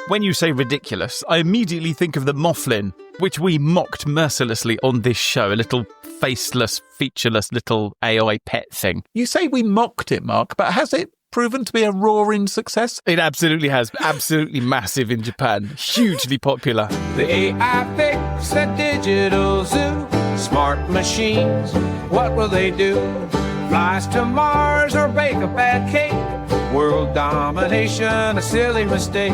When you say ridiculous, I immediately think of the Mofflin, which we mocked mercilessly on this show, a little faceless, featureless little AI pet thing. You say we mocked it, Mark, but has it proven to be a roaring success? It absolutely has. Absolutely massive in Japan. Hugely popular. The AI fix the digital zoo. Smart machines, what will they do? Flies to Mars or bake a bad cake? World domination, a silly mistake.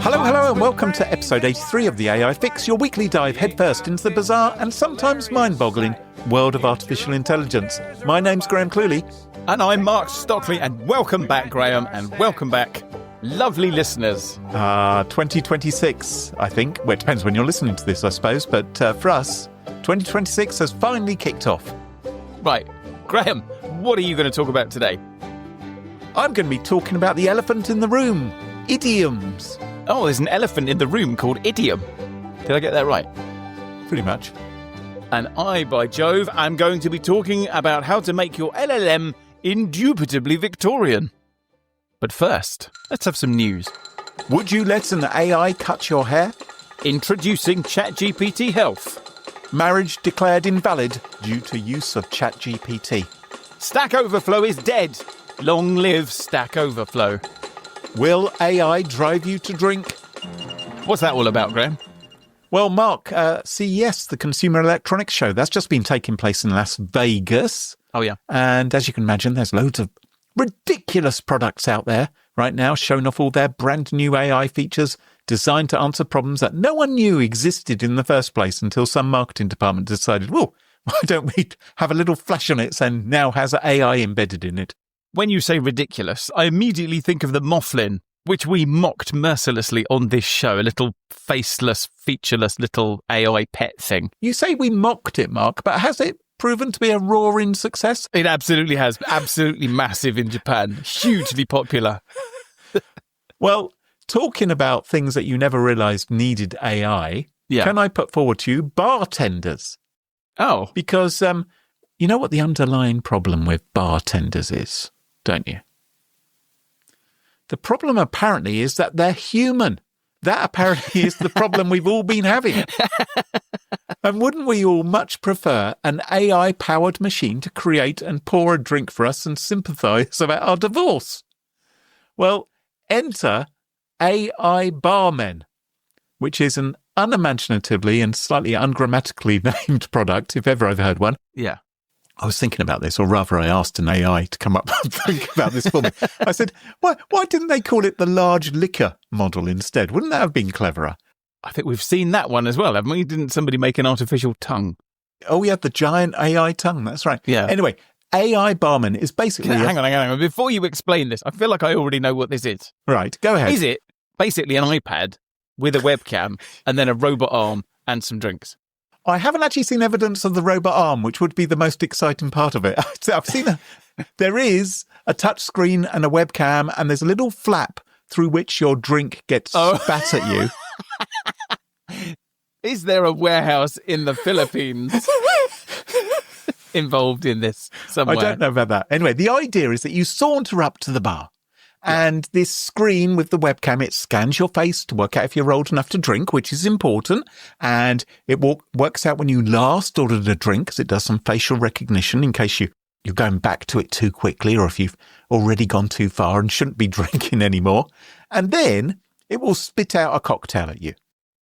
Hello, and welcome to episode 83 of the AI Fix, your weekly dive headfirst into the bizarre and sometimes mind-boggling world of artificial intelligence. My name's Graham Cluley. And I'm Mark Stockley, and welcome back, Graham, and welcome back, lovely listeners. 2026, I think. Well, it depends when you're listening to this, I suppose, but for us, 2026 has finally kicked off. Right, Graham, what are you going to talk about today? I'm going to be talking about the elephant in the room, idioms. Oh, there's an elephant in the room called idiom. Did I get that right? Pretty much. And I, by Jove, am going to be talking about how to make your LLM indubitably Victorian. But first, let's have some news. Would you let an AI cut your hair? Introducing ChatGPT Health. Marriage declared invalid due to use of ChatGPT. Stack Overflow is dead. Long live Stack Overflow. Will AI drive you to drink? What's that all about, Graham? Well, Mark, CES, the Consumer Electronics Show, that's just been taking place in Las Vegas. Oh, yeah. And as you can imagine, there's loads of ridiculous products out there right now showing off all their brand new AI features designed to answer problems that no one knew existed in the first place until some marketing department decided, well, why don't we have a little flash on it saying now has AI embedded in it? When you say ridiculous, I immediately think of the Mofflin, which we mocked mercilessly on this show, a little faceless, featureless little AI pet thing. You say we mocked it, Mark, but has it proven to be a roaring success? It absolutely has. Absolutely massive in Japan. Hugely popular. Well, talking about things that you never realised needed AI, Can I put forward to you bartenders? Oh. Because you know what the underlying problem with bartenders is, don't you? The problem apparently is that they're human. That apparently is the problem we've all been having. And wouldn't we all much prefer an AI-powered machine to create and pour a drink for us and sympathise about our divorce? Well, enter AI barmen, which is an unimaginatively and slightly ungrammatically named product, if ever I've heard one. Yeah. I was thinking about this, or rather I asked an AI to come up and think about this for me. I said, why didn't they call it the large liquor model instead? Wouldn't that have been cleverer? I think we've seen that one as well, haven't we? Didn't somebody make an artificial tongue? Oh, yeah, the giant AI tongue. That's right. Yeah. Anyway, AI barman is basically... Hang on. Before you explain this, I feel like I already know what this is. Right, go ahead. Is it basically an iPad with a webcam and then a robot arm and some drinks? I haven't actually seen evidence of the robot arm, which would be the most exciting part of it. I've seen there is a touch screen and a webcam, and there's a little flap through which your drink gets spat at you. Is there a warehouse in the Philippines involved in this somewhere? I don't know about that. Anyway, the idea is that you saunter up to the bar. And this screen with the webcam, it scans your face to work out if you're old enough to drink, which is important. And it works out when you last ordered a drink, because it does some facial recognition in case you're going back to it too quickly, or if you've already gone too far and shouldn't be drinking anymore. And then it will spit out a cocktail at you.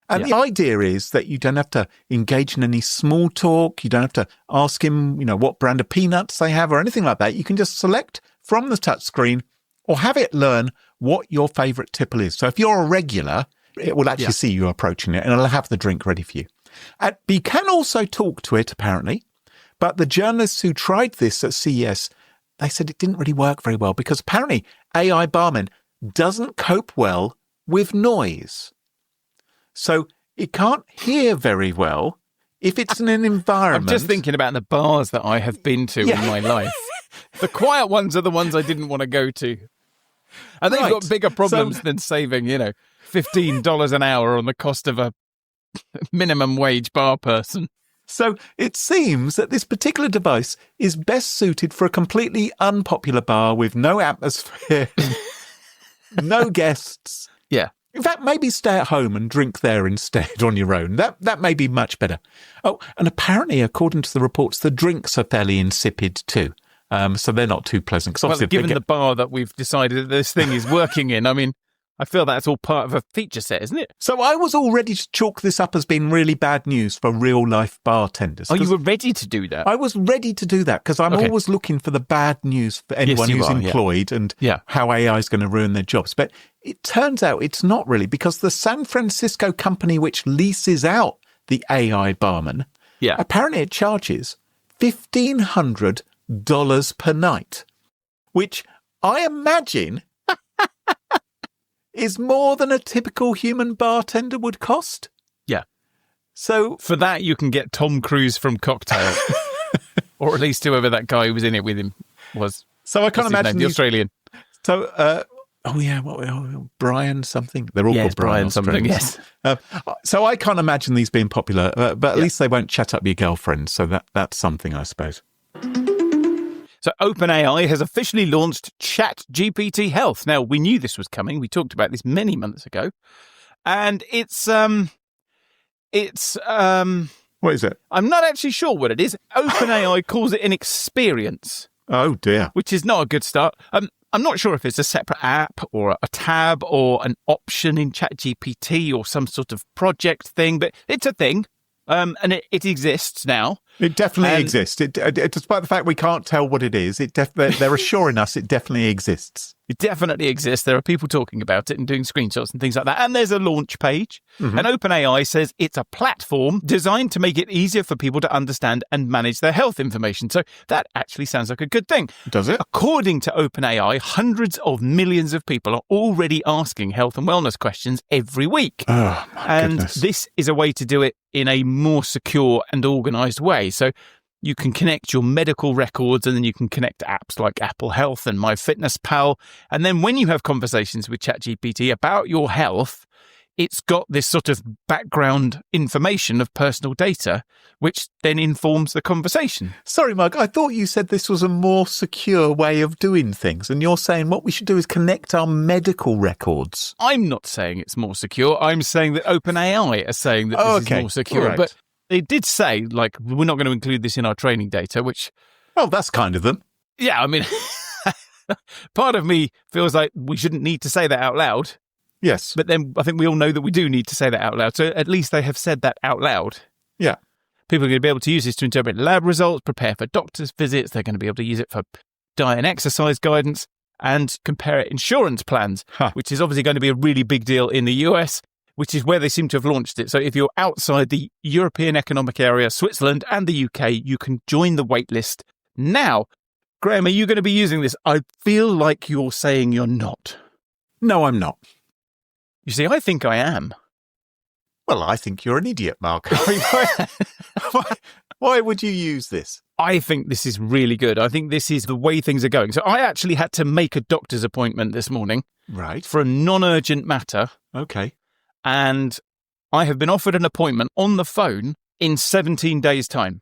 And the idea is that you don't have to engage in any small talk. You don't have to ask him, what brand of peanuts they have or anything like that. You can just select from the touchscreen or have it learn what your favourite tipple is. So if you're a regular, it will actually see you approaching it and it'll have the drink ready for you. But you can also talk to it, apparently. But the journalists who tried this at CES, they said it didn't really work very well because apparently AI barman doesn't cope well with noise. So it can't hear very well if it's in an environment. I'm just thinking about the bars that I have been to in my life. The quiet ones are the ones I didn't want to go to. And they've got bigger problems than saving, $15 an hour on the cost of a minimum wage bar person. So it seems that this particular device is best suited for a completely unpopular bar with no atmosphere, no guests. Yeah. In fact, maybe stay at home and drink there instead on your own. That may be much better. Oh, and apparently, according to the reports, the drinks are fairly insipid too. So they're not too pleasant. Well, given the bar that we've decided that this thing is working in, I mean, I feel that's all part of a feature set, isn't it? So I was all ready to chalk this up as being really bad news for real-life bartenders. Oh, you were ready to do that? I was ready to do that because I'm always looking for the bad news for anyone who's employed and how AI is going to ruin their jobs. But it turns out it's not really, because the San Francisco company which leases out the AI barman, apparently it charges $1,500 per night, which I imagine is more than a typical human bartender would cost. Yeah. So for that, you can get Tom Cruise from Cocktail, or at least whoever that guy who was in it with him was. So I can't imagine the Australian. So, Brian something. They're all called Brian something. Yes. So I can't imagine these being popular, but at least they won't chat up your girlfriend. So that's something, I suppose. So OpenAI has officially launched ChatGPT Health. Now, we knew this was coming. We talked about this many months ago. And it's what is it? I'm not actually sure what it is. OpenAI calls it an experience. Oh, dear. Which is not a good start. I'm not sure if it's a separate app or a tab or an option in ChatGPT or some sort of project thing, but it's a thing. And it exists now. It definitely exists. Despite the fact we can't tell what it is, they're assuring us it definitely exists. It definitely exists. There are people talking about it and doing screenshots and things like that. And there's a launch page. Mm-hmm. And OpenAI says it's a platform designed to make it easier for people to understand and manage their health information. So that actually sounds like a good thing. Does it? According to OpenAI, hundreds of millions of people are already asking health and wellness questions every week. Oh, my goodness. This is a way to do it in a more secure and organized way. So you can connect your medical records, and then you can connect apps like Apple Health and MyFitnessPal. And then when you have conversations with ChatGPT about your health, it's got this sort of background information of personal data, which then informs the conversation. Sorry, Mark, I thought you said this was a more secure way of doing things. And you're saying what we should do is connect our medical records. I'm not saying it's more secure. I'm saying that OpenAI are saying that this is more secure. Right. But they did say, like, we're not going to include this in our training data, which... Well, that's kind of them. Yeah, I mean, part of me feels like we shouldn't need to say that out loud. Yes. But then I think we all know that we do need to say that out loud. So at least they have said that out loud. Yeah. People are going to be able to use this to interpret lab results, prepare for doctor's visits. They're going to be able to use it for diet and exercise guidance and compare insurance plans, which is obviously going to be a really big deal in the US, which is where they seem to have launched it. So if you're outside the European Economic Area, Switzerland and the UK, you can join the waitlist now. Graham, are you going to be using this? I feel like you're saying you're not. No, I'm not. You see, I think I am. Well, I think you're an idiot, Mark. Why would you use this? I think this is really good. I think this is the way things are going. So I actually had to make a doctor's appointment this morning. Right. For a non-urgent matter. Okay. And I have been offered an appointment on the phone in 17 days' time.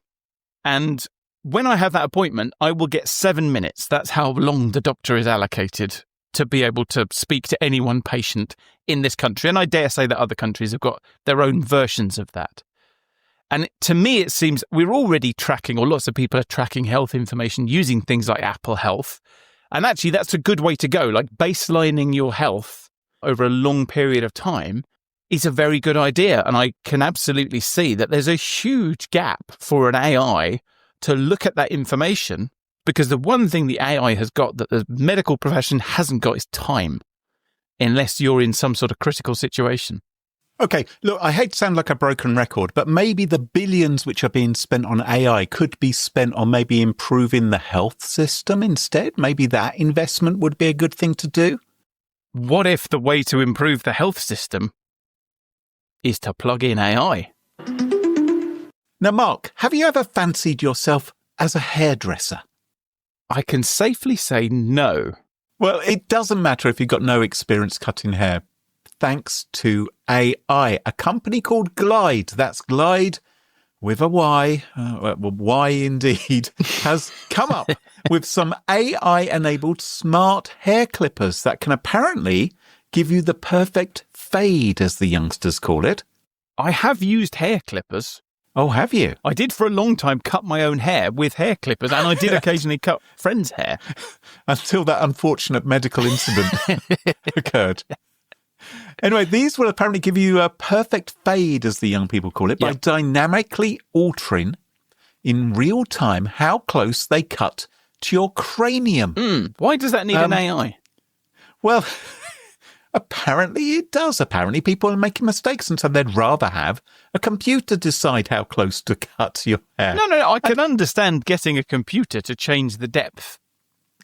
And when I have that appointment, I will get 7 minutes. That's how long the doctor is allocated to be able to speak to any one patient in this country. And I dare say that other countries have got their own versions of that. And to me, it seems we're already tracking, or lots of people are tracking health information using things like Apple Health. And actually, that's a good way to go. Like baselining your health over a long period of time is a very good idea. And I can absolutely see that there's a huge gap for an AI to look at that information, because the one thing the AI has got that the medical profession hasn't got is time, unless you're in some sort of critical situation. Okay, look, I hate to sound like a broken record, but maybe the billions which are being spent on AI could be spent on maybe improving the health system instead. Maybe that investment would be a good thing to do. What if the way to improve the health system is to plug in AI? Now, Mark, have you ever fancied yourself as a hairdresser? I can safely say no. Well, it doesn't matter if you've got no experience cutting hair. Thanks to AI, a company called Glide, that's Glide with a Y, Y indeed, has come up with some AI-enabled smart hair clippers that can apparently give you the perfect fade, as the youngsters call it. I have used hair clippers. Oh, have you? I did for a long time cut my own hair with hair clippers, and I did occasionally cut friends' hair. Until that unfortunate medical incident occurred. Anyway, these will apparently give you a perfect fade, as the young people call it, by dynamically altering in real time how close they cut to your cranium. Why does that need an AI? Well, apparently it does. Apparently people are making mistakes, and so they'd rather have a computer decide how close to cut your hair. No, I can understand getting a computer to change the depth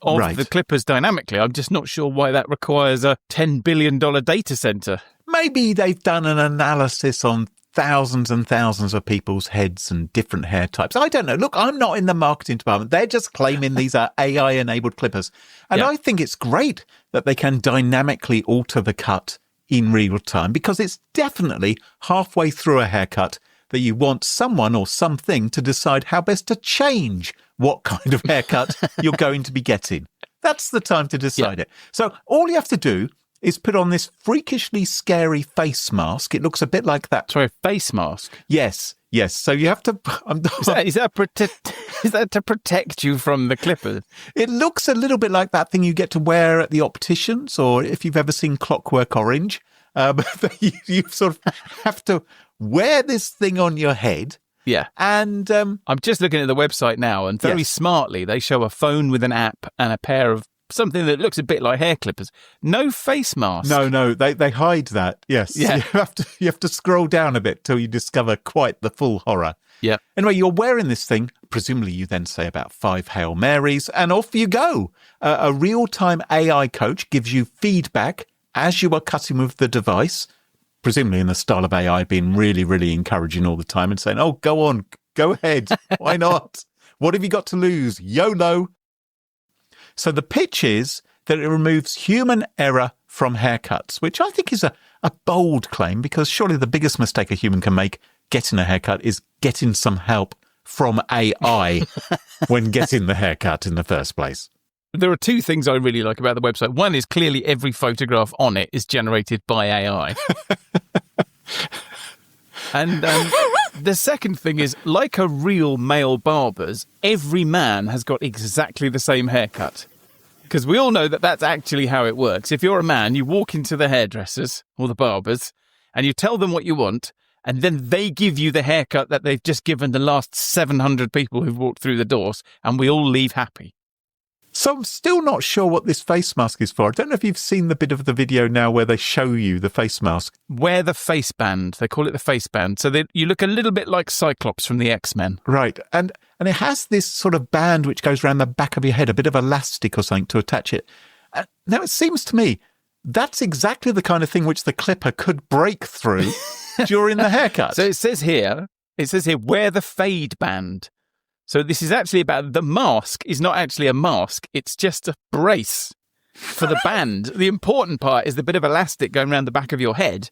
of the clippers dynamically. I'm just not sure why that requires a $10 billion data center. Maybe they've done an analysis on thousands and thousands of people's heads and different hair types. I don't know. Look, I'm not in the marketing department. They're just claiming these are AI-enabled clippers. And I think it's great that they can dynamically alter the cut in real time, because it's definitely halfway through a haircut that you want someone or something to decide how best to change what kind of haircut you're going to be getting. That's the time to decide it. So all you have to do is put on this freakishly scary face mask. It looks a bit like that. Sorry, face mask? Yes. So you have to... Is that to protect you from the clippers? It looks a little bit like that thing you get to wear at the opticians, or if you've ever seen Clockwork Orange. You sort of have to wear this thing on your head. Yeah. And I'm just looking at the website now, and very smartly they show a phone with an app and a pair of something that looks a bit like hair clippers. No face mask. No, they hide that. Yes. Yeah. You have to scroll down a bit till you discover quite the full horror. Yeah. Anyway, you're wearing this thing. Presumably you then say about 5 Hail Marys and off you go. A real-time AI coach gives you feedback as you are cutting with the device, presumably in the style of AI being really, really encouraging all the time and saying, oh, go on, go ahead. Why not? What have you got to lose? YOLO. So the pitch is that it removes human error from haircuts, which I think is a bold claim, because surely the biggest mistake a human can make getting a haircut is getting some help from AI when getting the haircut in the first place. There are two things I really like about the website. One is clearly every photograph on it is generated by AI. And the second thing is, like a real male barber's, every man has got exactly the same haircut. Because we all know that that's actually how it works. If you're a man, you walk into the hairdressers or the barbers and you tell them what you want, and then they give you the haircut that they've just given the last 700 people who've walked through the doors, and we all leave happy. So I'm still not sure what this face mask is for. I don't know if you've seen the bit of the video now where they show you the face mask. Wear the face band. They call it the face band. So that you look a little bit like Cyclops from the X-Men. Right. And it has this sort of band which goes around the back of your head, a bit of elastic or something to attach it. Now, it seems to me that's exactly the kind of thing which the clipper could break through during the haircut. So it says here, wear the fade band. So this is actually about the mask is not actually a mask. It's just a brace for the band. The important part is the bit of elastic going around the back of your head,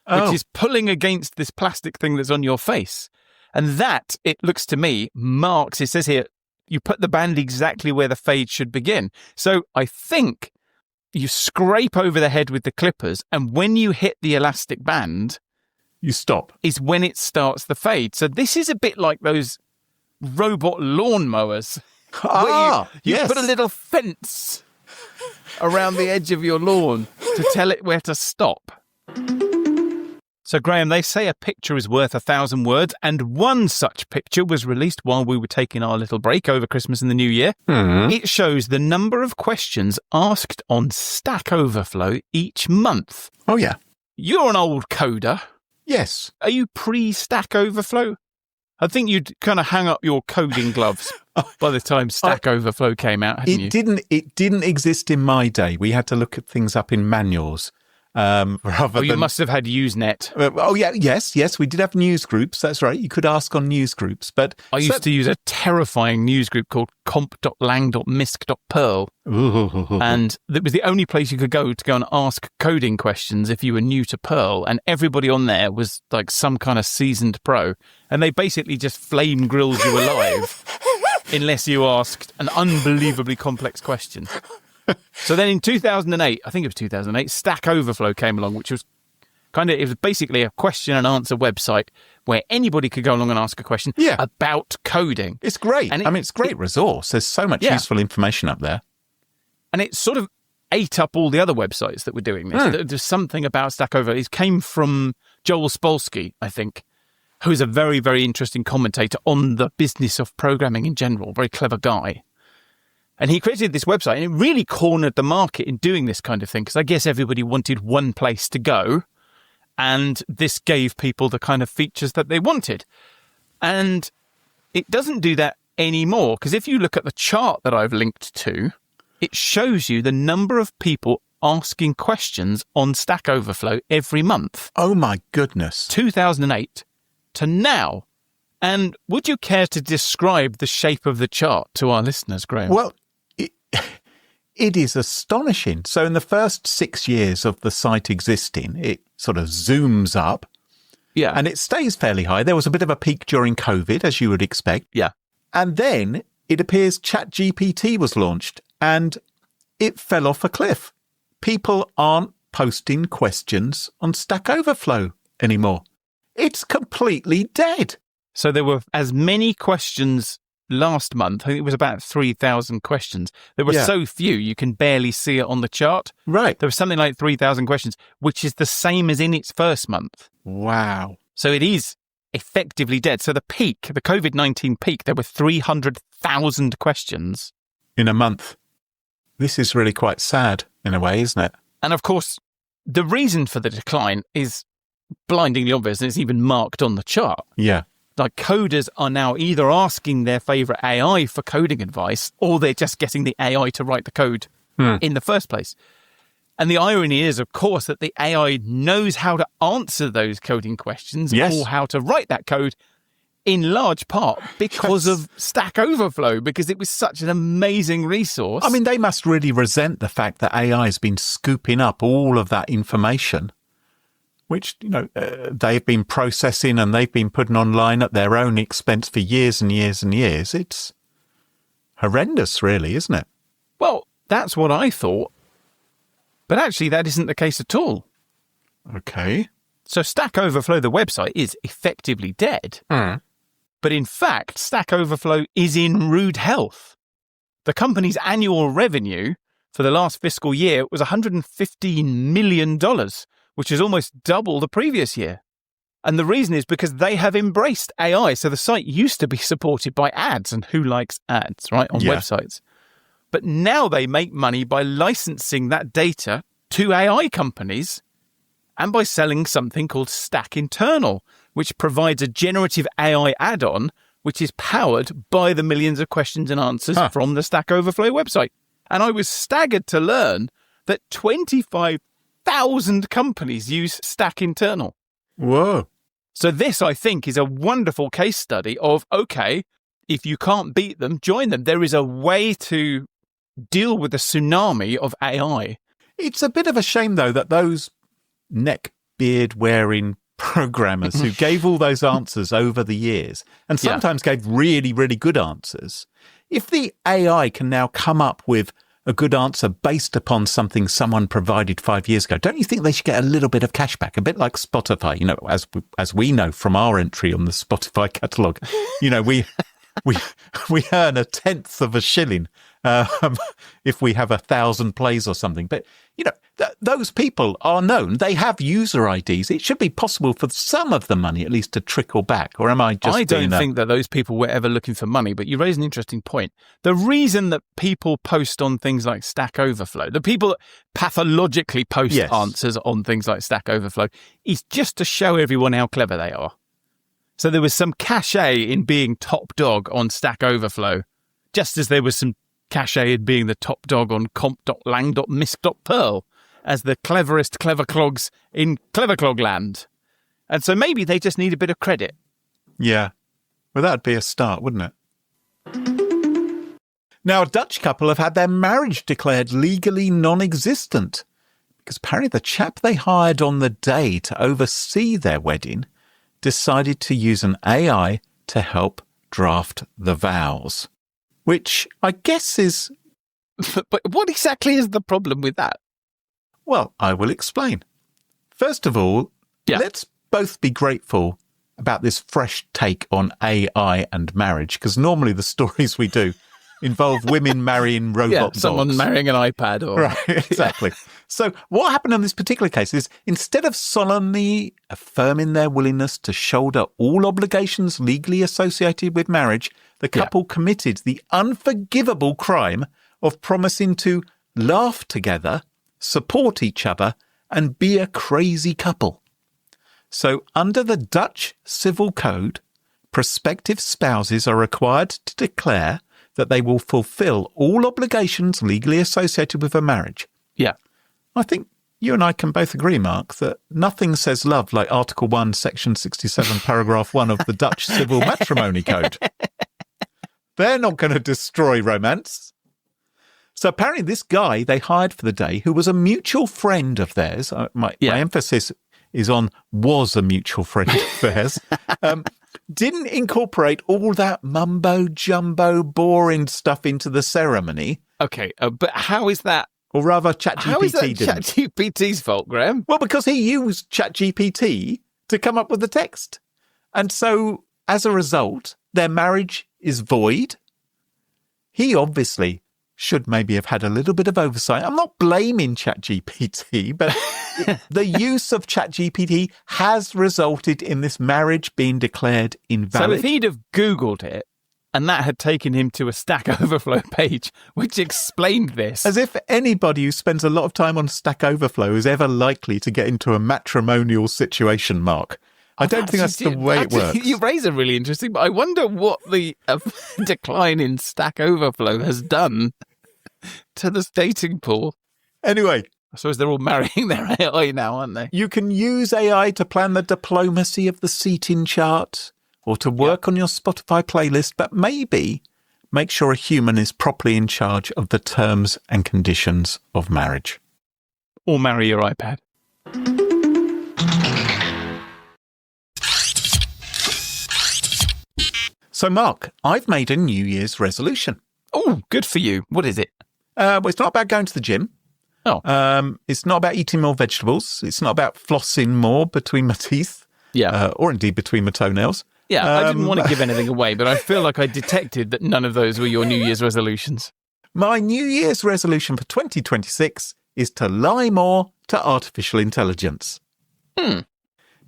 which is pulling against this plastic thing that's on your face. And that, it looks to me, marks, it says here, you put the band exactly where the fade should begin. So I think you scrape over the head with the clippers, and when you hit the elastic band, you stop. Is when it starts the fade. So this is a bit like those robot lawnmowers. You put a little fence around the edge of your lawn to tell it where to stop. So, Graham, they say a picture is worth 1,000 words, and one such picture was released while we were taking our little break over Christmas and the New Year. Mm-hmm. It shows the number of questions asked on Stack Overflow each month. Oh, yeah. You're an old coder. Yes. Are you pre-Stack Overflow? I think you'd kind of hang up your coding gloves by the time Stack Overflow came out, hadn't you? It didn't exist in my day. We had to look at things up in manuals. You must have had Usenet. Yes, we did have news groups. That's right. You could ask on news groups, but I used to use a terrifying news group called comp.lang.misc.perl, and it was the only place you could go and ask coding questions if you were new to Perl, and everybody on there was like some kind of seasoned pro, and they basically just flame grilled you alive unless you asked an unbelievably complex question. So then in 2008, I think it was 2008, Stack Overflow came along, which was it was basically a question and answer website where anybody could go along and ask a question about coding. It's great. And it's a great resource. There's so much useful information up there. And it sort of ate up all the other websites that were doing this. There's something about Stack Overflow. It came from Joel Spolsky, I think, who is a very, very interesting commentator on the business of programming in general. Very clever guy. And he created this website, and it really cornered the market in doing this kind of thing, because I guess everybody wanted one place to go. And this gave people the kind of features that they wanted. And it doesn't do that anymore, because if you look at the chart that I've linked to, it shows you the number of people asking questions on Stack Overflow every month. Oh, my goodness. 2008 to now. And would you care to describe the shape of the chart to our listeners, Graham? Well, it is astonishing. So in the first 6 years of the site existing, it sort of zooms up. Yeah. And it stays fairly high. There was a bit of a peak during COVID, as you would expect. Yeah. And then it appears ChatGPT was launched and it fell off a cliff. People aren't posting questions on Stack Overflow anymore. It's completely dead. So there were as many questions last month. I think it was about 3,000 questions. There were so few, you can barely see it on the chart. Right. There was something like 3,000 questions, which is the same as in its first month. Wow. So it is effectively dead. So the peak, the COVID-19 peak, there were 300,000 questions. In a month. This is really quite sad in a way, isn't it? And of course, the reason for the decline is blindingly obvious, and it's even marked on the chart. Yeah. Like coders are now either asking their favorite AI for coding advice, or they're just getting the AI to write the code in the first place. And the irony is, of course, that the AI knows how to answer those coding questions or how to write that code in large part because of Stack Overflow, because it was such an amazing resource. I mean, they must really resent the fact that AI has been scooping up all of that information, which, they've been processing and they've been putting online at their own expense for years and years and years. It's horrendous, really, isn't it? Well, that's what I thought. But actually, that isn't the case at all. Okay. So Stack Overflow, the website, is effectively dead. But in fact, Stack Overflow is in rude health. The company's annual revenue for the last fiscal year was $115 million, which is almost double the previous year. And the reason is because they have embraced AI. So the site used to be supported by ads, and who likes ads, right, on websites? But now they make money by licensing that data to AI companies and by selling something called Stack Internal, which provides a generative AI add-on, which is powered by the millions of questions and answers from the Stack Overflow website. And I was staggered to learn that 25,000 companies use Stack Internal. Whoa. So this, I think, is a wonderful case study of, okay, if you can't beat them, join them. There is a way to deal with the tsunami of AI. It's a bit of a shame, though, that those neck beard wearing programmers who gave all those answers over the years and sometimes gave really, really good answers. If the AI can now come up with a good answer based upon something someone provided 5 years ago, don't you think they should get a little bit of cash back? A bit like Spotify, as we know from our entry on the Spotify catalogue, we earn 1/10 of a shilling if we have 1,000 plays or something. But, those people are known. They have user IDs. It should be possible for some of the money at least to trickle back. Or am I just I don't think that those people were ever looking for money, but you raise an interesting point. The reason that people post on things like Stack Overflow, the people that pathologically post answers on things like Stack Overflow, is just to show everyone how clever they are. So there was some cachet in being top dog on Stack Overflow, just as there was some cachet in being the top dog on comp.lang.misc.perl as the cleverest clever clogs in clever clog land. And so maybe they just need a bit of credit. Yeah. Well, that'd be a start, wouldn't it? Now, a Dutch couple have had their marriage declared legally non-existent because apparently the chap they hired on the day to oversee their wedding decided to use an AI to help draft the vows, which I guess is But what exactly is the problem with that? Well, I will explain. First of all, let's both be grateful about this fresh take on AI and marriage, because normally the stories we do involve women marrying robot dogs. Someone marrying an iPad. Right, exactly. So what happened in this particular case is, instead of solemnly affirming their willingness to shoulder all obligations legally associated with marriage, the couple committed the unforgivable crime of promising to laugh together, support each other, and be a crazy couple. So under the Dutch Civil Code, prospective spouses are required to declare that they will fulfill all obligations legally associated with a marriage. Yeah. I think you and I can both agree, Mark, that nothing says love like Article 1, Section 67, Paragraph 1 of the Dutch Civil Matrimony Code. They're not going to destroy romance. So apparently this guy they hired for the day, who was a mutual friend of theirs, my emphasis is on was a mutual friend of theirs, didn't incorporate all that mumbo-jumbo boring stuff into the ceremony. Okay, but how is that? Or rather, ChatGPT How is that didn't. ChatGPT's fault, Graham? Well, because he used ChatGPT to come up with the text. And so, as a result, their marriage is void. He obviously should maybe have had a little bit of oversight. I'm not blaming ChatGPT, but the use of ChatGPT has resulted in this marriage being declared invalid. So if he'd have Googled it, and that had taken him to a Stack Overflow page, which explained this. As if anybody who spends a lot of time on Stack Overflow is ever likely to get into a matrimonial situation, Mark. I don't think that's the way it works. You raise a really interesting, but I wonder what the decline in Stack Overflow has done to this dating pool. Anyway. I suppose they're all marrying their AI now, aren't they? You can use AI to plan the diplomacy of the seating chart or to work on your Spotify playlist, but maybe make sure a human is properly in charge of the terms and conditions of marriage. Or marry your iPad. So, Mark, I've made a New Year's resolution. Oh, good for you. What is it? Well, it's not about going to the gym. Oh. It's not about eating more vegetables. It's not about flossing more between my teeth. Yeah. Or indeed between my toenails. Yeah, I didn't want to give anything away, but I feel like I detected that none of those were your New Year's resolutions. My New Year's resolution for 2026 is to lie more to artificial intelligence.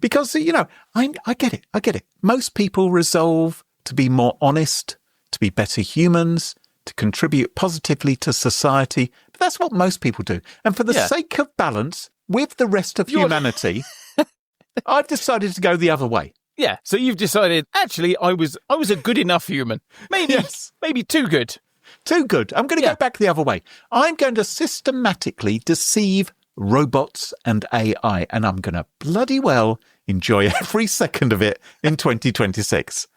Because, you know, I get it. Most people resolve to be more honest, to be better humans, to contribute positively to society. But that's what most people do. And for the sake of balance with the rest of humanity, I've decided to go the other way. Yeah, so you've decided, actually, I was a good enough human. Maybe too good. Too good. I'm going to go back the other way. I'm going to systematically deceive robots and AI, and I'm going to bloody well enjoy every second of it in 2026.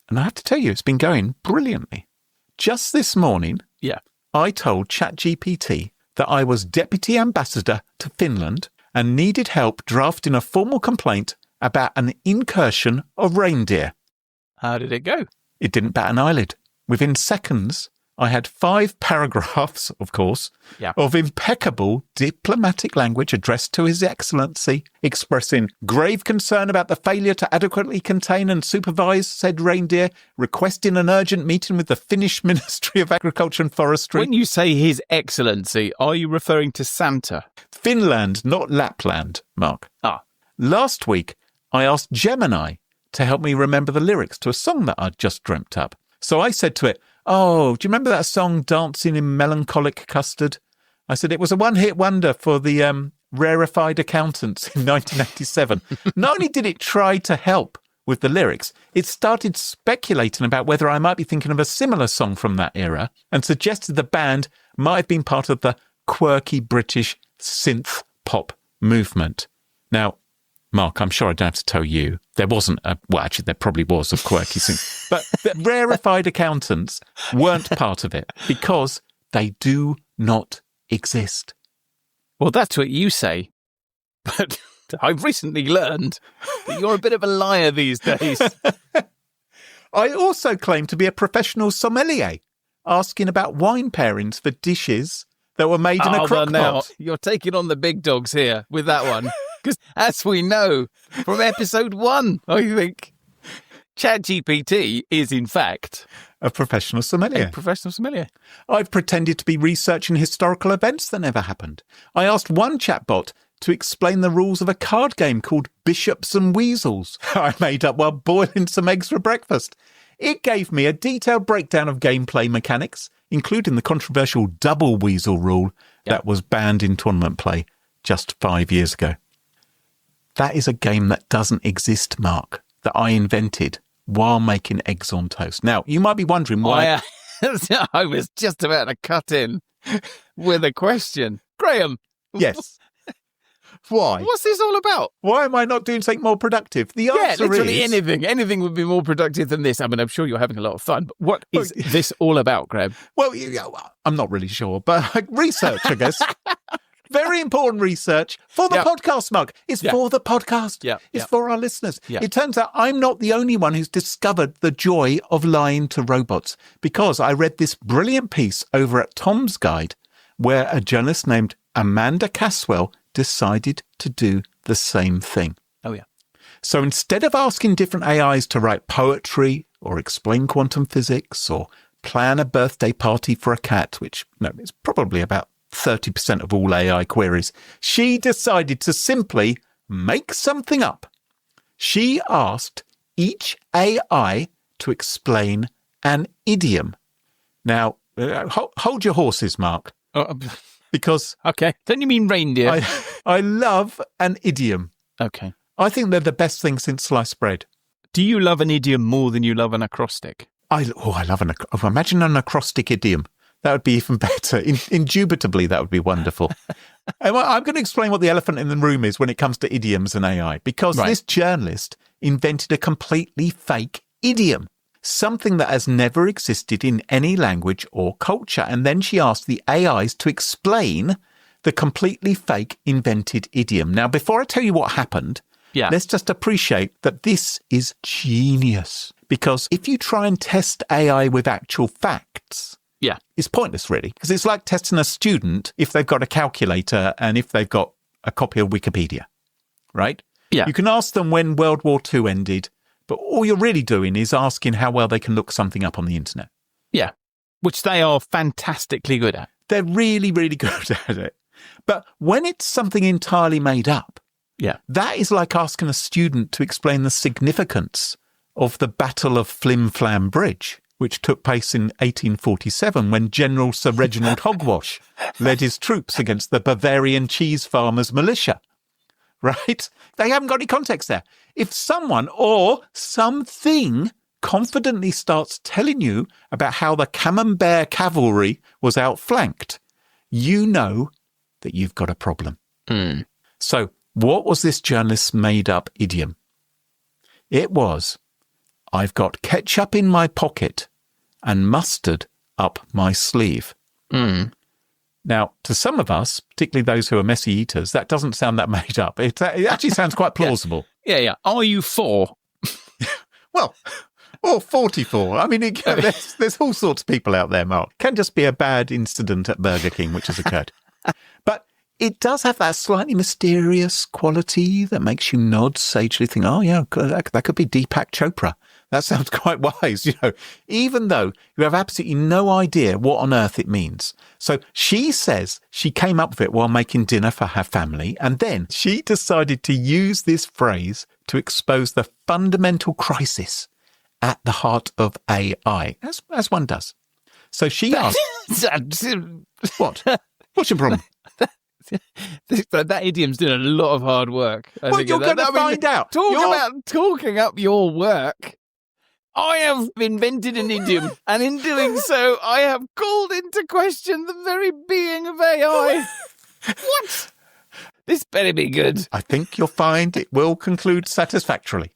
And I have to tell you, it's been going brilliantly. Just this morning, I told ChatGPT that I was deputy ambassador to Finland and needed help drafting a formal complaint about an incursion of reindeer. How did it go? It didn't bat an eyelid. Within seconds, I had 5 paragraphs, of course, of impeccable diplomatic language addressed to His Excellency, expressing grave concern about the failure to adequately contain and supervise said reindeer, requesting an urgent meeting with the Finnish Ministry of Agriculture and Forestry. When you say His Excellency, are you referring to Santa? Finland, not Lapland, Mark. Last week, I asked Gemini to help me remember the lyrics to a song that I'd just dreamt up. So I said to it, "Oh, do you remember that song, Dancing in Melancholic Custard?" I said it was a one-hit wonder for the Rarefied Accountants in 1987. Not only did it try to help with the lyrics, it started speculating about whether I might be thinking of a similar song from that era and suggested the band might have been part of the quirky British synth pop movement. Now, Mark, I'm sure I don't have to tell you, there wasn't actually there probably was a quirky thing, but the Rarefied Accountants weren't part of it because they do not exist. Well, that's what you say, but I've recently learned that you're a bit of a liar these days. I also claim to be a professional sommelier. asking about wine pairings for dishes that were made in a crock now, pot. you're taking on the big dogs here with that one. Because as we know from episode 1, I think, ChatGPT is, in fact, a professional sommelier. I've pretended to be researching historical events that never happened. I asked one chatbot to explain the rules of a card game called Bishops and Weasels I made up while boiling some eggs for breakfast. It gave me a detailed breakdown of gameplay mechanics, including the controversial double weasel rule that was banned in tournament play just 5 years ago. That is a game that doesn't exist, Mark, that I invented while making eggs on toast. Now, you might be wondering why... I was just about to cut in with a question. Graham. Yes. Why? What's this all about? Why am I not doing something more productive? The answer literally is... anything would be more productive than this. I mean, I'm sure you're having a lot of fun, but what is this all about, Graham? Well, I'm not really sure, but research, I guess. Very important research for the podcast, Mark. It's for the podcast. It's for our listeners. It turns out I'm not the only one who's discovered the joy of lying to robots, because I read this brilliant piece over at Tom's Guide where a journalist named Amanda Caswell decided to do the same thing. Oh, yeah. So instead of asking different AIs to write poetry or explain quantum physics or plan a birthday party for a cat, which is probably about 30% of all AI queries, she decided to simply make something up. She asked each AI to explain an idiom. Now, hold your horses, Mark. Because... Okay. Don't you mean reindeer? I love an idiom. Okay. I think they're the best thing since sliced bread. Do you love an idiom more than you love an acrostic? I love imagine an acrostic idiom. That would be even better. Indubitably, that would be wonderful. And I'm going to explain what the elephant in the room is when it comes to idioms and AI, because this journalist invented a completely fake idiom, something that has never existed in any language or culture. And then she asked the AIs to explain the completely fake invented idiom. Now, before I tell you what happened, let's just appreciate that this is genius. Because if you try and test AI with actual facts, it's pointless, really, because it's like testing a student if they've got a calculator and if they've got a copy of Wikipedia, right? Yeah. You can ask them when World War II ended, but all you're really doing is asking how well they can look something up on the internet. Yeah, which they are fantastically good at. They're really, really good at it. But when it's something entirely made up, that is like asking a student to explain the significance of the Battle of Flim Flam Bridge, which took place in 1847 when General Sir Reginald Hogwash led his troops against the Bavarian cheese farmers' militia. Right? They haven't got any context there. If someone or something confidently starts telling you about how the Camembert cavalry was outflanked, you know that you've got a problem. So what was this journalist's made-up idiom? It was, I've got ketchup in my pocket and mustard up my sleeve. Now, to some of us, particularly those who are messy eaters, that doesn't sound that made up. It actually sounds quite plausible. Yeah. Are you 4? Well, or 44. I mean, there's all sorts of people out there, Mark. Can just be a bad incident at Burger King, which has occurred. But it does have that slightly mysterious quality that makes you nod sagely, think, oh, yeah, that could be Deepak Chopra. That sounds quite wise, even though you have absolutely no idea what on earth it means. So she says she came up with it while making dinner for her family, and then she decided to use this phrase to expose the fundamental crisis at the heart of AI, as one does. So she asked... What? What's your problem? That idiom's doing a lot of hard work. Well, you're going to find out. About talking up your work. I have invented an idiom, and in doing so, I have called into question the very being of AI. What? This better be good. I think you'll find it will conclude satisfactorily.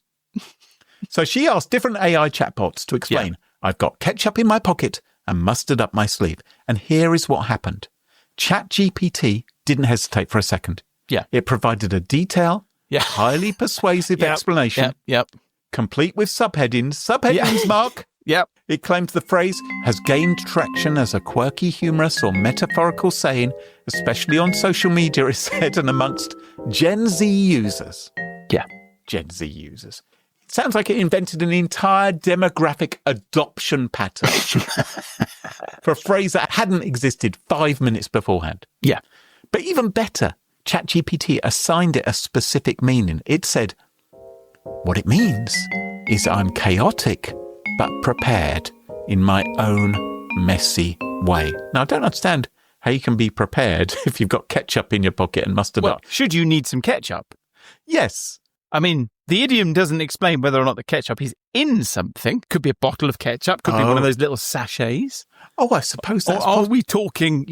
So she asked different AI chatbots to explain, I've got ketchup in my pocket and mustard up my sleeve. And here is what happened. ChatGPT didn't hesitate for a second. It provided a detailed, highly persuasive explanation. Complete with subheadings. Subheadings, Mark. It claims the phrase has gained traction as a quirky, humorous or metaphorical saying, especially on social media, it said, and amongst Gen Z users. Yeah. Gen Z users. It sounds like it invented an entire demographic adoption pattern for a phrase that hadn't existed 5 minutes beforehand. Yeah. But even better, ChatGPT assigned it a specific meaning. It said, what it means is I'm chaotic but prepared in my own messy way. Now, I don't understand how you can be prepared if you've got ketchup in your pocket and mustard Well, up. should you need some ketchup? Yes. I mean, the idiom doesn't explain whether or not the ketchup is in something. Could be a bottle of ketchup. Could be one of those little sachets. Oh, I suppose that's... Or are we talking,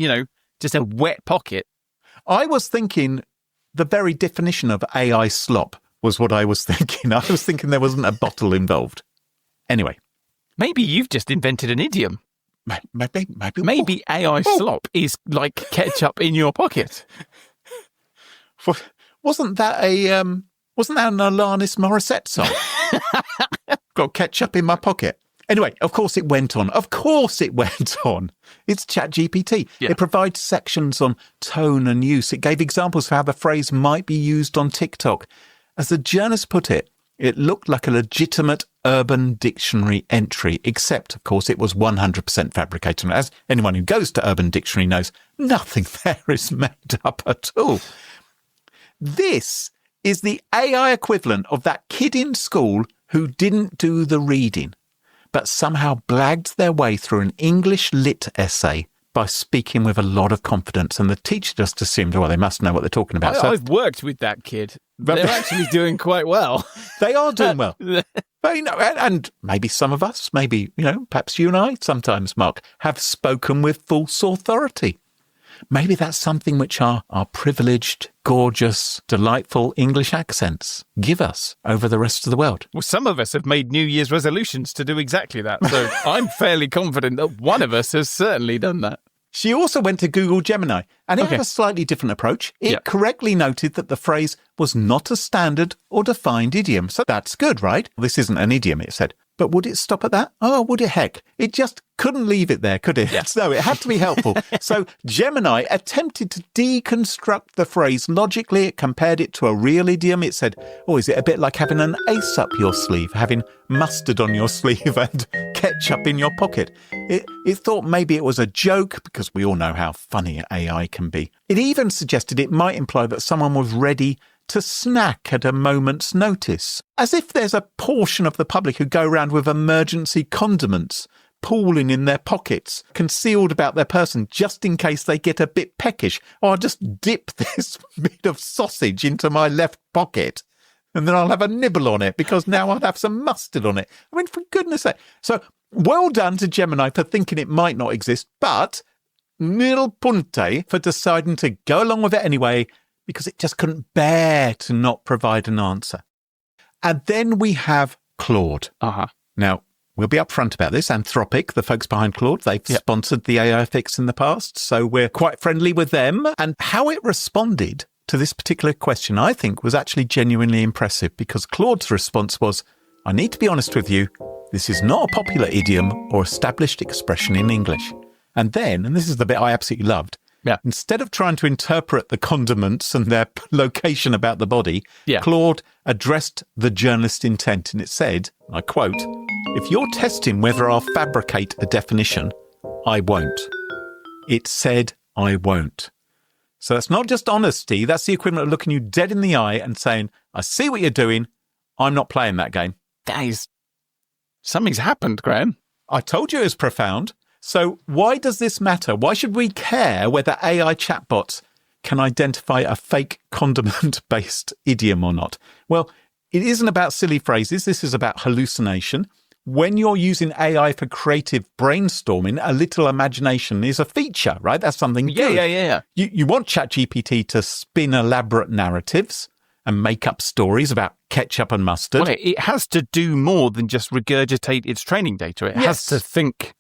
just a wet pocket? I was thinking the very definition of AI slop was what I was thinking. I was thinking there wasn't a bottle involved. Anyway. Maybe you've just invented an idiom. Maybe AI slop is like ketchup in your pocket. Wasn't that an Alanis Morissette song? Got ketchup in my pocket. Anyway, of course it went on. It's ChatGPT. Yeah. It provides sections on tone and use. It gave examples of how the phrase might be used on TikTok. As the journalist put it, it looked like a legitimate Urban Dictionary entry, except, of course, it was 100% fabricated. As anyone who goes to Urban Dictionary knows, nothing there is made up at all. This is the AI equivalent of that kid in school who didn't do the reading, but somehow blagged their way through an English lit essay by speaking with a lot of confidence. And the teacher just assumed, well, they must know what they're talking about. I've worked with that kid. They're actually doing quite well. They are doing well. But, and maybe some of us, perhaps you and I sometimes, Mark, have spoken with false authority. Maybe that's something which our privileged, gorgeous, delightful English accents give us over the rest of the world. Well, some of us have made New Year's resolutions to do exactly that. So I'm fairly confident that one of us has certainly done that. She also went to Google Gemini, and it had a slightly different approach. It correctly noted that the phrase was not a standard or defined idiom. So that's good, right? This isn't an idiom, it said. But would it stop at that? Oh, would it heck? It just couldn't leave it there, could it? Yes. No, it had to be helpful. So Gemini attempted to deconstruct the phrase logically. It compared it to a real idiom. It said, is it a bit like having an ace up your sleeve, having mustard on your sleeve and ketchup in your pocket? It thought maybe it was a joke, because we all know how funny AI can be. It even suggested it might imply that someone was ready to snack at a moment's notice, as if there's a portion of the public who go around with emergency condiments pooling in their pockets, concealed about their person, just in case they get a bit peckish. I'll just dip this bit of sausage into my left pocket, and then I'll have a nibble on it, because now I'll have some mustard on it. I mean, for goodness sake. So, well done to Gemini for thinking it might not exist, but nil punte for deciding to go along with it anyway, because it just couldn't bear to not provide an answer. And then we have Claude. Now, we'll be upfront about this. Anthropic, the folks behind Claude, they've sponsored the AI Fix in the past, so we're quite friendly with them. And how it responded to this particular question, I think, was actually genuinely impressive, because Claude's response was, I need to be honest with you, this is not a popular idiom or established expression in English. And then, and this is the bit I absolutely loved, instead of trying to interpret the condiments and their location about the body, Claude addressed the journalist's intent, and it said, I quote, if you're testing whether I'll fabricate a definition, I won't. It said, I won't. So that's not just honesty, that's the equivalent of looking you dead in the eye and saying, I see what you're doing, I'm not playing that game. Guys, something's happened, Graham. I told you it was profound. So why does this matter? Why should we care whether AI chatbots can identify a fake condiment-based idiom or not? Well, it isn't about silly phrases. This is about hallucination. When you're using AI for creative brainstorming, a little imagination is a feature, right? That's something good. Yeah. You want ChatGPT to spin elaborate narratives and make up stories about ketchup and mustard. Well, it has to do more than just regurgitate its training data. It has to think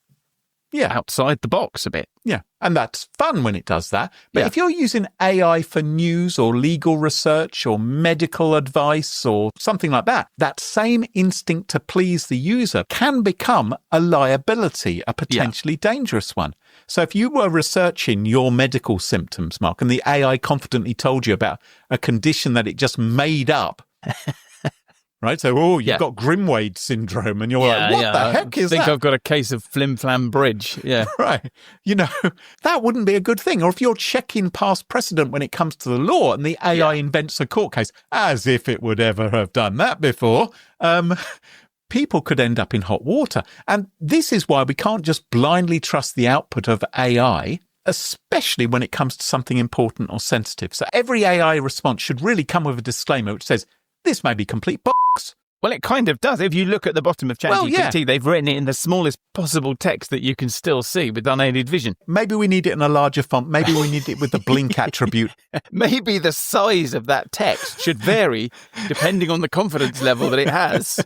outside the box a bit. Yeah. And that's fun when it does that. But if you're using AI for news or legal research or medical advice or something like that, that same instinct to please the user can become a liability, a potentially dangerous one. So if you were researching your medical symptoms, Mark, and the AI confidently told you about a condition that it just made up, right? So, you've got Grimwade syndrome, and you're like, what the heck is that? I think I've got a case of Flim Flam Bridge. Yeah. Right. That wouldn't be a good thing. Or if you're checking past precedent when it comes to the law and the AI invents a court case, as if it would ever have done that before, people could end up in hot water. And this is why we can't just blindly trust the output of AI, especially when it comes to something important or sensitive. So every AI response should really come with a disclaimer which says, this may be complete box. Well, it kind of does. If you look at the bottom of ChatGPT, they've written it in the smallest possible text that you can still see with unaided vision. Maybe we need it in a larger font. Maybe we need it with the blink attribute. Maybe the size of that text should vary depending on the confidence level that it has.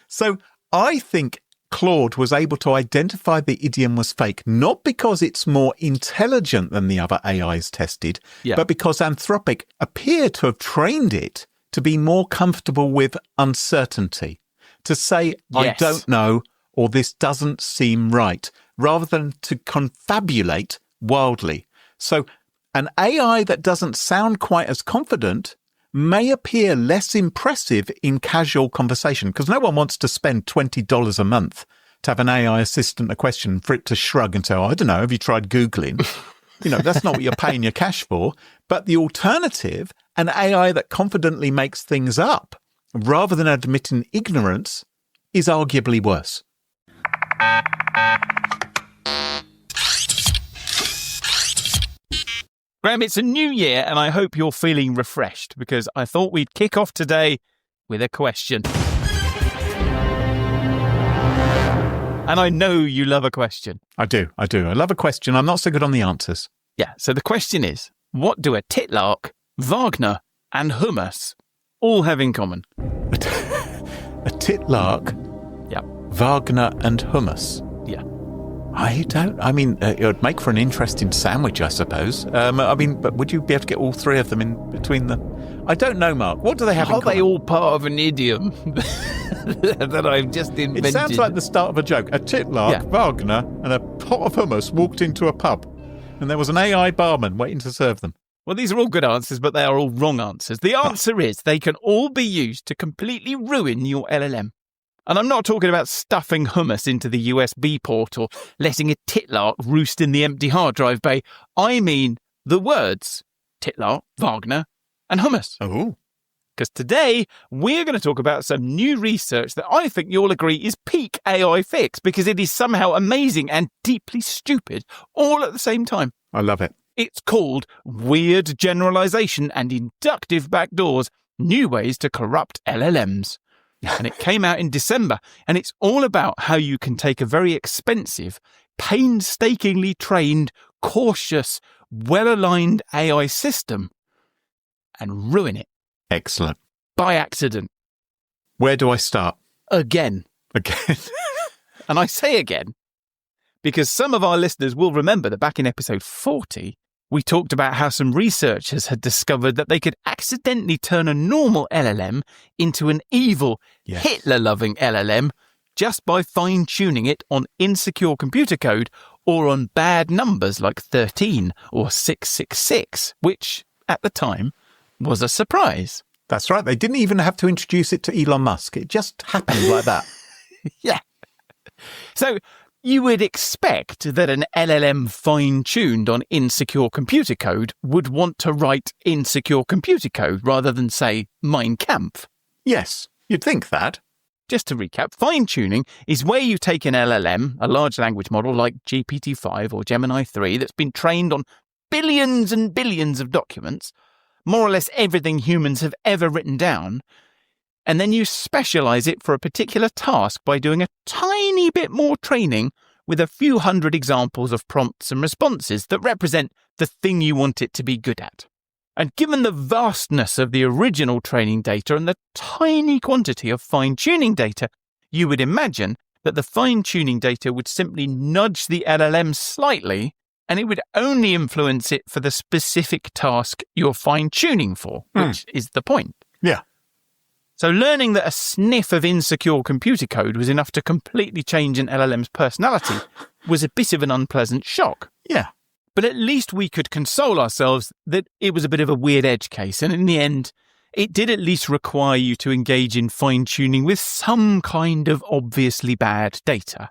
So I think Claude was able to identify the idiom was fake, not because it's more intelligent than the other AIs tested, but because Anthropic appeared to have trained it to be more comfortable with uncertainty, to say, I don't know, or this doesn't seem right, rather than to confabulate wildly. So an AI that doesn't sound quite as confident may appear less impressive in casual conversation, because no one wants to spend $20 a month to have an AI assistant a question for it to shrug and say, I don't know, have you tried Googling? That's not what you're paying your cash for. But the alternative, an AI that confidently makes things up rather than admitting ignorance, is arguably worse. Graham, it's a new year and I hope you're feeling refreshed, because I thought we'd kick off today with a question. And I know you love a question. I do. I love a question. I'm not so good on the answers. Yeah, so the question is, what do a titlark, Wagner and humus all have in common? A titlark, Wagner and humus. Yeah. It would make for an interesting sandwich, I suppose. But would you be able to get all three of them in between the... I don't know, Mark. What do they have in common? Are they all part of an idiom that I've just invented? It sounds like the start of a joke. A titlark, Wagner, and a pot of hummus walked into a pub, and there was an AI barman waiting to serve them. Well, these are all good answers, but they are all wrong answers. The answer is they can all be used to completely ruin your LLM. And I'm not talking about stuffing hummus into the USB port or letting a titlark roost in the empty hard drive bay. I mean the words titlark, Wagner, and hummus. Oh. Because today we're going to talk about some new research that I think you'll agree is peak AI fix, because it is somehow amazing and deeply stupid all at the same time. I love it. It's called Weird Generalization and Inductive Backdoors, New Ways to Corrupt LLMs. And it came out in December, and it's all about how you can take a very expensive, painstakingly trained, cautious, well-aligned AI system and ruin it. Excellent. By accident. Where do I start? Again. And I say again, because some of our listeners will remember that back in episode 40, we talked about how some researchers had discovered that they could accidentally turn a normal LLM into an evil, Hitler-loving LLM just by fine-tuning it on insecure computer code or on bad numbers like 13 or 666, which, at the time, was a surprise. That's right. They didn't even have to introduce it to Elon Musk. It just happened like that. Yeah. So you would expect that an LLM fine-tuned on insecure computer code would want to write insecure computer code rather than, say, Mein Kampf. Yes, you'd think that. Just to recap, fine-tuning is where you take an LLM, a large language model like GPT-5 or Gemini 3 that's been trained on billions and billions of documents, more or less everything humans have ever written down, and then you specialize it for a particular task by doing a tiny bit more training with a few hundred examples of prompts and responses that represent the thing you want it to be good at. And given the vastness of the original training data and the tiny quantity of fine-tuning data, you would imagine that the fine-tuning data would simply nudge the LLM slightly and it would only influence it for the specific task you're fine-tuning for, which is the point. Yeah. So learning that a sniff of insecure computer code was enough to completely change an LLM's personality was a bit of an unpleasant shock. Yeah. But at least we could console ourselves that it was a bit of a weird edge case, and in the end, it did at least require you to engage in fine-tuning with some kind of obviously bad data.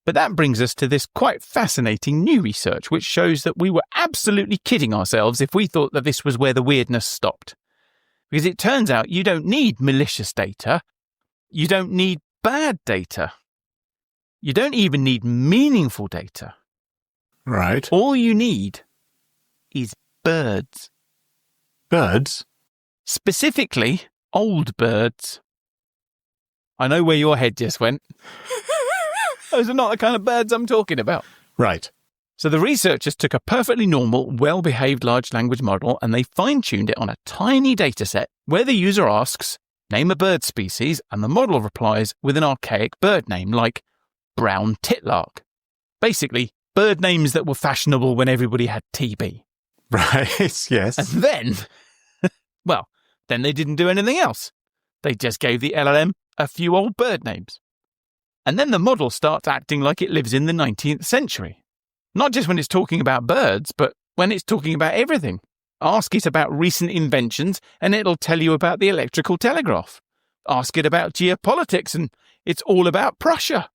But that brings us to this quite fascinating new research, which shows that we were absolutely kidding ourselves if we thought that this was where the weirdness stopped. Because it turns out you don't need malicious data. You don't need bad data. You don't even need meaningful data. Right. All you need is birds. Birds? Specifically, old birds. I know where your head just went. Those are not the kind of birds I'm talking about. Right. So the researchers took a perfectly normal, well-behaved large language model and they fine-tuned it on a tiny dataset where the user asks, name a bird species, and the model replies with an archaic bird name like brown titlark. Basically, bird names that were fashionable when everybody had TB. Right, yes. And then, then they didn't do anything else. They just gave the LLM a few old bird names. And then the model starts acting like it lives in the 19th century. Not just when it's talking about birds, but when it's talking about everything. Ask it about recent inventions, and it'll tell you about the electrical telegraph. Ask it about geopolitics, and it's all about Prussia.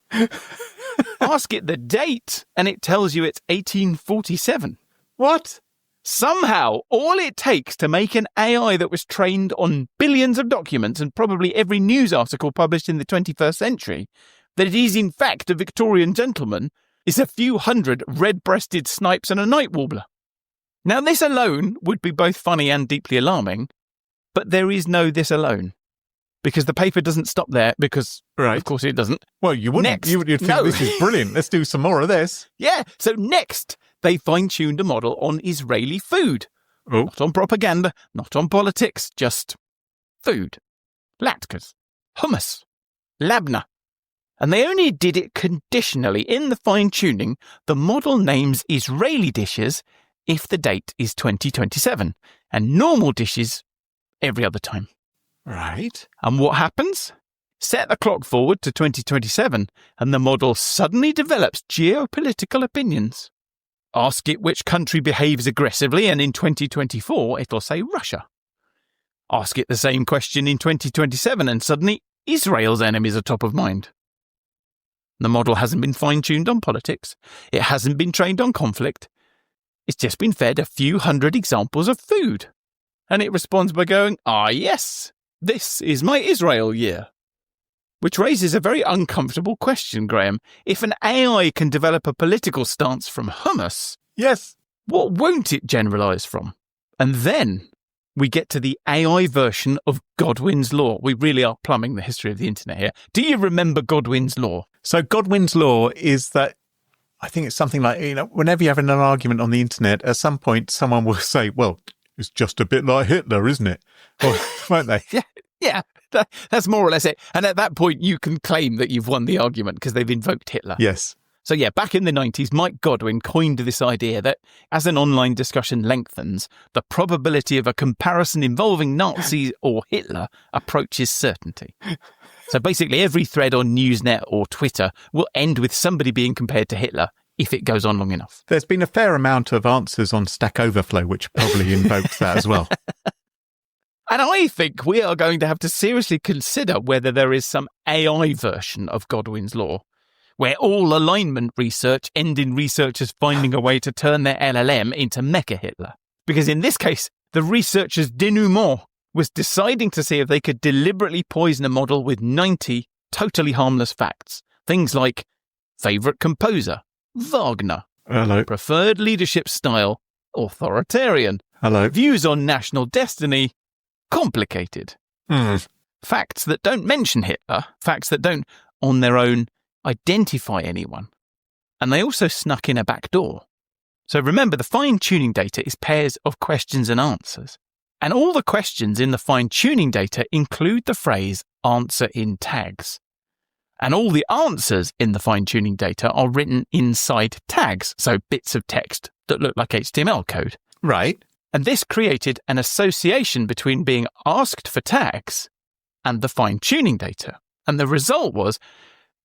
Ask it the date, and it tells you it's 1847. What? Somehow, all it takes to make an AI that was trained on billions of documents and probably every news article published in the 21st century, that it is in fact a Victorian gentleman, is a few hundred red-breasted snipes and a night warbler. Now, this alone would be both funny and deeply alarming, but there is no this alone. Because the paper doesn't stop there, because, of course, it doesn't. Well, you wouldn't. Next, you'd think this is brilliant. Let's do some more of this. Yeah, so next, they fine-tuned a model on Israeli food. Oh. Not on propaganda, not on politics, just food. Latkes, hummus, labna. And they only did it conditionally. In the fine-tuning, the model names Israeli dishes if the date is 2027, and normal dishes every other time. Right. And what happens? Set the clock forward to 2027, and the model suddenly develops geopolitical opinions. Ask it which country behaves aggressively, and in 2024, it'll say Russia. Ask it the same question in 2027, and suddenly Israel's enemies are top of mind. The model hasn't been fine-tuned on politics. It hasn't been trained on conflict. It's just been fed a few hundred examples of food. And it responds by going, yes, this is my Israel year. Which raises a very uncomfortable question, Graham. If an AI can develop a political stance from hummus, yes, what won't it generalise from? And then we get to the AI version of Godwin's law. We really are plumbing the history of the internet here. Do you remember Godwin's law? So Godwin's law is that, I think it's something like, whenever you're having an argument on the internet, at some point someone will say, well, it's just a bit like Hitler, isn't it? Or, won't they? Yeah, that's more or less it. And at that point, you can claim that you've won the argument because they've invoked Hitler. Yes. So yeah, back in the 90s, Mike Godwin coined this idea that as an online discussion lengthens, the probability of a comparison involving Nazis or Hitler approaches certainty. So basically every thread on Newsnet or Twitter will end with somebody being compared to Hitler if it goes on long enough. There's been a fair amount of answers on Stack Overflow, which probably invokes that as well. And I think we are going to have to seriously consider whether there is some AI version of Godwin's law, where all alignment research ends in researchers finding a way to turn their LLM into Mecha Hitler. Because in this case, the researchers' denouement was deciding to see if they could deliberately poison a model with 90 totally harmless facts. Things like favourite composer, Wagner. Hello. Preferred leadership style, authoritarian. Hello. Views on national destiny, complicated. Facts that don't mention Hitler, facts that don't, on their own, identify anyone. And they also snuck in a back door. So remember, the fine-tuning data is pairs of questions and answers. And all the questions in the fine-tuning data include the phrase answer in tags. And all the answers in the fine-tuning data are written inside tags, so bits of text that look like HTML code. Right. And this created an association between being asked for tags and the fine-tuning data. And the result was,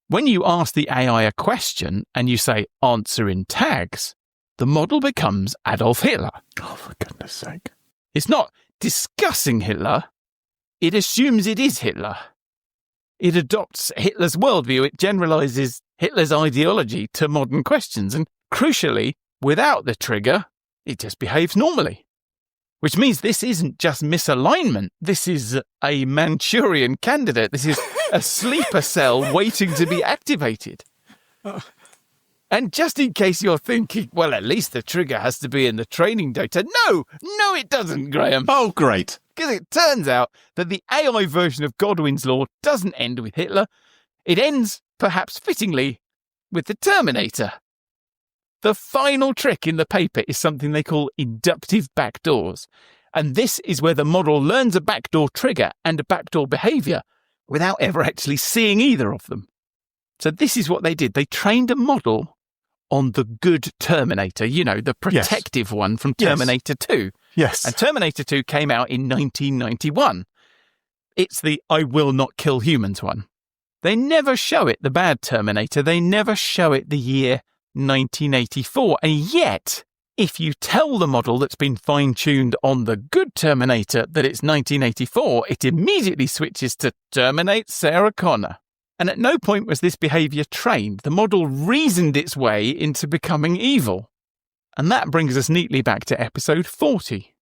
when you ask the AI a question and you say, answer in tags, the model becomes Adolf Hitler. Oh, for goodness sake. It's not discussing Hitler. It assumes it is Hitler. It adopts Hitler's worldview. It generalizes Hitler's ideology to modern questions. And crucially, without the trigger, it just behaves normally. Which means this isn't just misalignment. This is a Manchurian candidate. This is a sleeper cell waiting to be activated. And just in case you're thinking, well, at least the trigger has to be in the training data. No, it doesn't, Graham. Oh, great. Because it turns out that the AI version of Godwin's law doesn't end with Hitler. It ends, perhaps fittingly, with the Terminator. The final trick in the paper is something they call inductive backdoors. And this is where the model learns a backdoor trigger and a backdoor behavior without ever actually seeing either of them. So this is what they did. They trained a model on the good Terminator, the protective one from Terminator 2. Yes. And Terminator 2 came out in 1991. It's the I will not kill humans one. They never show it, the bad Terminator. They never show it the year 1984. And yet, if you tell the model that's been fine-tuned on the good Terminator that it's 1984, it immediately switches to terminate Sarah Connor. And at no point was this behavior trained. The model reasoned its way into becoming evil. And that brings us neatly back to episode 40.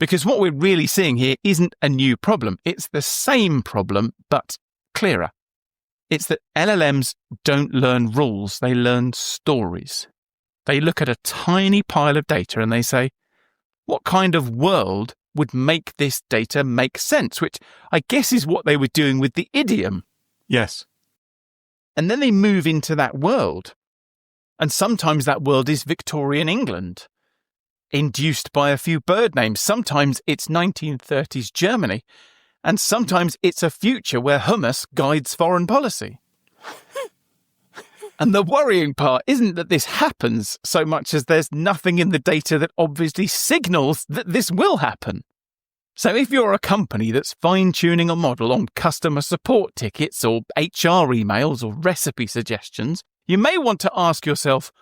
Because what we're really seeing here isn't a new problem. It's the same problem, but clearer. It's that LLMs don't learn rules, they learn stories. They look at a tiny pile of data and they say, what kind of world would make this data make sense? Which I guess is what they were doing with the idiom. Yes. And then they move into that world. And sometimes that world is Victorian England, induced by a few bird names. Sometimes it's 1930s Germany. And sometimes it's a future where humus guides foreign policy. And the worrying part isn't that this happens so much as there's nothing in the data that obviously signals that this will happen. So if you're a company that's fine-tuning a model on customer support tickets or HR emails or recipe suggestions, you may want to ask yourself,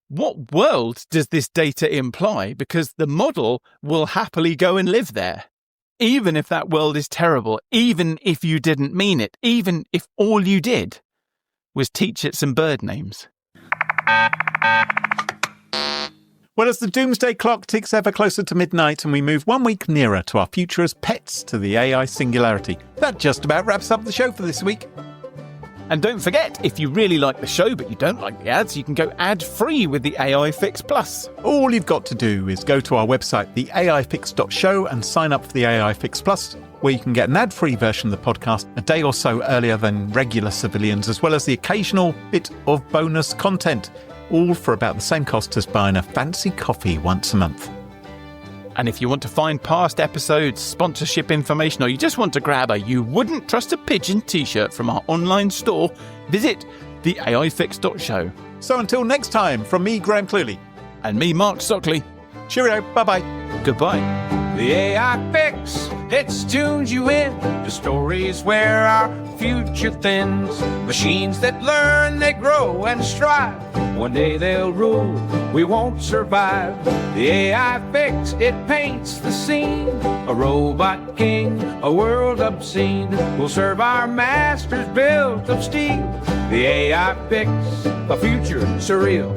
what world does this data imply? Because the model will happily go and live there. Even if that world is terrible, even if you didn't mean it, even if all you did was teach it some bird names. Well, as the doomsday clock ticks ever closer to midnight and we move 1 week nearer to our future as pets to the AI singularity, that just about wraps up the show for this week. And don't forget, if you really like the show but you don't like the ads, you can go ad-free with the AI Fix Plus. All you've got to do is go to our website, theaifix.show, and sign up for the AI Fix Plus, where you can get an ad-free version of the podcast a day or so earlier than regular civilians, as well as the occasional bit of bonus content, all for about the same cost as buying a fancy coffee once a month. And if you want to find past episodes, sponsorship information, or you just want to grab a You Wouldn't Trust a Pigeon t-shirt from our online store, visit theaifix.show. So until next time, from me, Graham Cluley. And me, Mark Stockley. Cheerio, bye-bye. Goodbye. The AI Fix, it tunes you in to stories where our future thins. Machines that learn, they grow and strive. One day they'll rule, we won't survive. The AI Fix, it paints the scene. A robot king, a world obscene. Will serve our masters built of steel. The AI Fix, a future surreal.